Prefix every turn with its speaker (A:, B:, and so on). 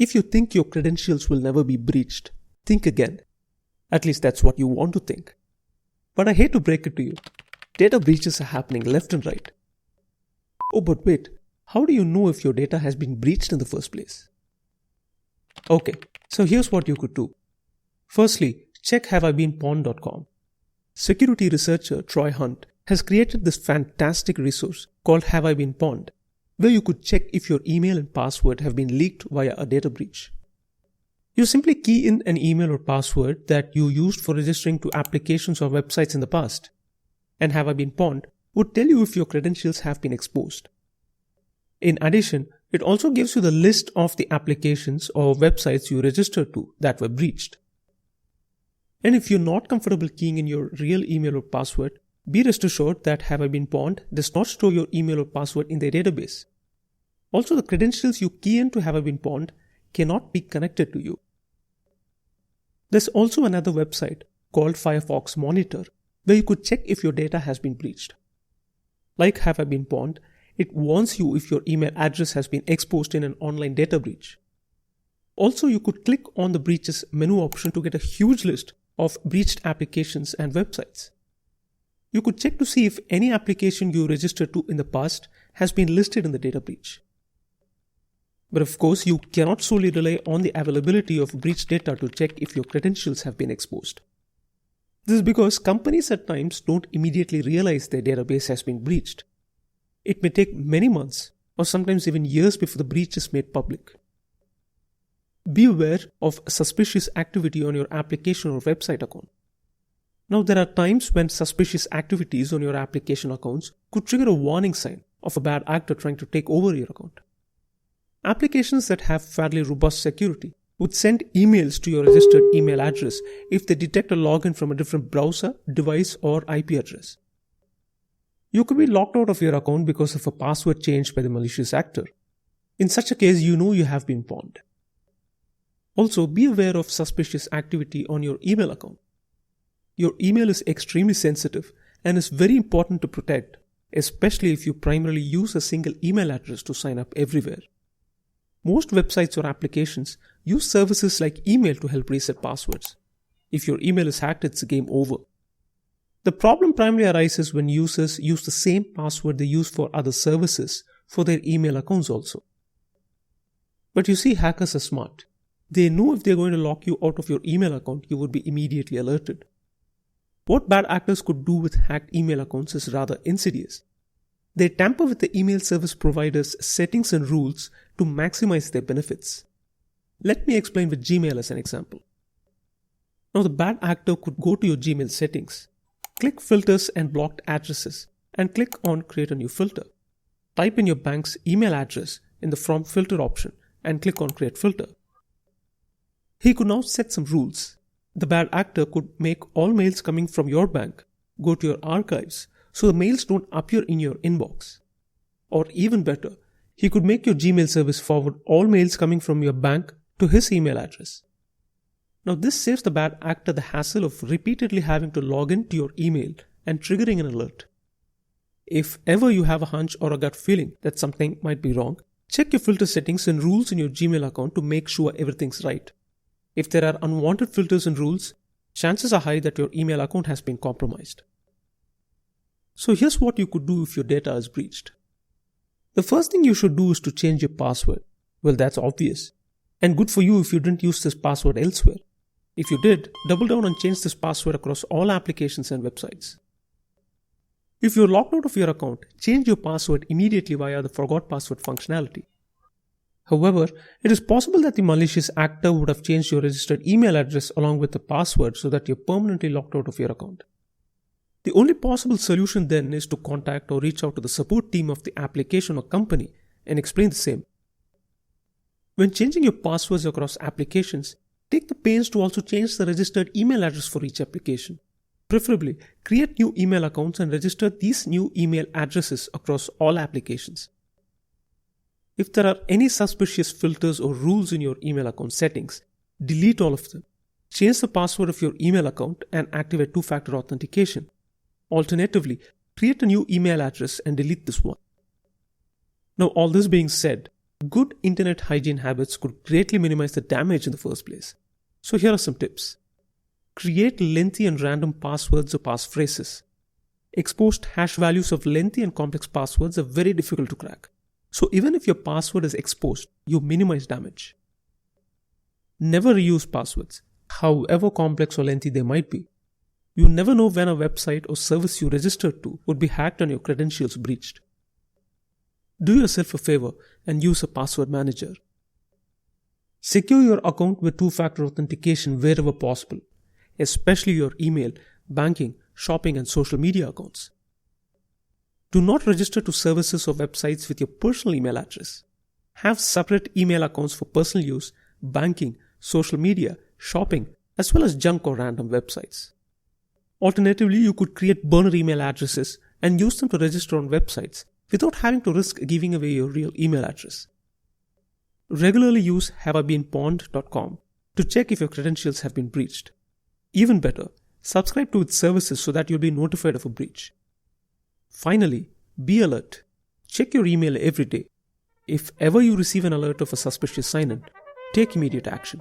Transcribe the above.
A: If you think your credentials will never be breached, think again. At least that's what you want to think. But I hate to break it to you. Data breaches are happening left and right. Oh, but wait, how do you know if your data has been breached in the first place? Okay, so here's what you could do. Firstly, check haveibeenpawned.com. Security researcher Troy Hunt has created this fantastic resource called Have I Been Pawned, where you could check if your email and password have been leaked via a data breach. You simply key in an email or password that you used for registering to applications or websites in the past, and Have I Been Pawned would tell you if your credentials have been exposed. In addition, it also gives you the list of the applications or websites you registered to that were breached. And if you're not comfortable keying in your real email or password, be rest assured that Have I Been Pawned does not store your email or password in their database. Also, the credentials you key in to Have I Been Pawned cannot be connected to you. There's also another website called Firefox Monitor where you could check if your data has been breached. Like Have I Been Pawned, it warns you if your email address has been exposed in an online data breach. Also, you could click on the breaches menu option to get a huge list of breached applications and websites. You could check to see if any application you registered to in the past has been listed in the data breach. But of course, you cannot solely rely on the availability of breached data to check if your credentials have been exposed. This is because companies at times don't immediately realize their database has been breached. It may take many months or sometimes even years before the breach is made public. Be aware of suspicious activity on your application or website account. Now, there are times when suspicious activities on your application accounts could trigger a warning sign of a bad actor trying to take over your account. Applications that have fairly robust security would send emails to your registered email address if they detect a login from a different browser, device, or IP address. You could be locked out of your account because of a password changed by the malicious actor. In such a case, you know you have been pawned. Also, be aware of suspicious activity on your email account. Your email is extremely sensitive and is very important to protect, especially if you primarily use a single email address to sign up everywhere. Most websites or applications use services like email to help reset passwords. If your email is hacked, it's game over. The problem primarily arises when users use the same password they use for other services for their email accounts also. But you see, hackers are smart. They know if they're going to lock you out of your email account, you would be immediately alerted. What bad actors could do with hacked email accounts is rather insidious. They tamper with the email service provider's settings and rules to maximize their benefits. Let me explain with Gmail as an example. Now, the bad actor could go to your Gmail settings, click Filters and Blocked Addresses, and click on Create a New Filter. Type in your bank's email address in the From Filter option and click on Create Filter. He could now set some rules. The bad actor could make all mails coming from your bank go to your archives so the mails don't appear in your inbox. Or even better, he could make your Gmail service forward all mails coming from your bank to his email address. Now, this saves the bad actor the hassle of repeatedly having to log in to your email and triggering an alert. If ever you have a hunch or a gut feeling that something might be wrong, check your filter settings and rules in your Gmail account to make sure everything's right. If there are unwanted filters and rules, chances are high that your email account has been compromised. So here's what you could do if your data is breached. The first thing you should do is to change your password. Well, that's obvious. And good for you if you didn't use this password elsewhere. If you did, double down and change this password across all applications and websites. If you're locked out of your account, change your password immediately via the Forgot Password functionality. However, it is possible that the malicious actor would have changed your registered email address along with the password so that you're permanently locked out of your account. The only possible solution then is to contact or reach out to the support team of the application or company and explain the same. When changing your passwords across applications, take the pains to also change the registered email address for each application. Preferably, create new email accounts and register these new email addresses across all applications. If there are any suspicious filters or rules in your email account settings, delete all of them. Change the password of your email account and activate two-factor authentication. Alternatively, create a new email address and delete this one. Now, all this being said, Good internet hygiene habits could greatly minimize the damage in the first place. So here are some tips. Create lengthy and random passwords or passphrases. Exposed hash values of lengthy and complex passwords are very difficult to crack. So even if your password is exposed, you minimize damage. Never reuse passwords, however complex or lengthy they might be. You never know when a website or service you registered to would be hacked and your credentials breached. Do yourself a favor and use a password manager. Secure your account with two-factor authentication wherever possible, especially your email, banking, shopping, and social media accounts. Do not register to services or websites with your personal email address. Have separate email accounts for personal use, banking, social media, shopping, as well as junk or random websites. Alternatively, you could create burner email addresses and use them to register on websites without having to risk giving away your real email address. Regularly use haveibeenpawned.com to check if your credentials have been breached. Even better, subscribe to its services so that you'll be notified of a breach. Finally, be alert. Check your email every day. If ever you receive an alert of a suspicious sign-in, take immediate action.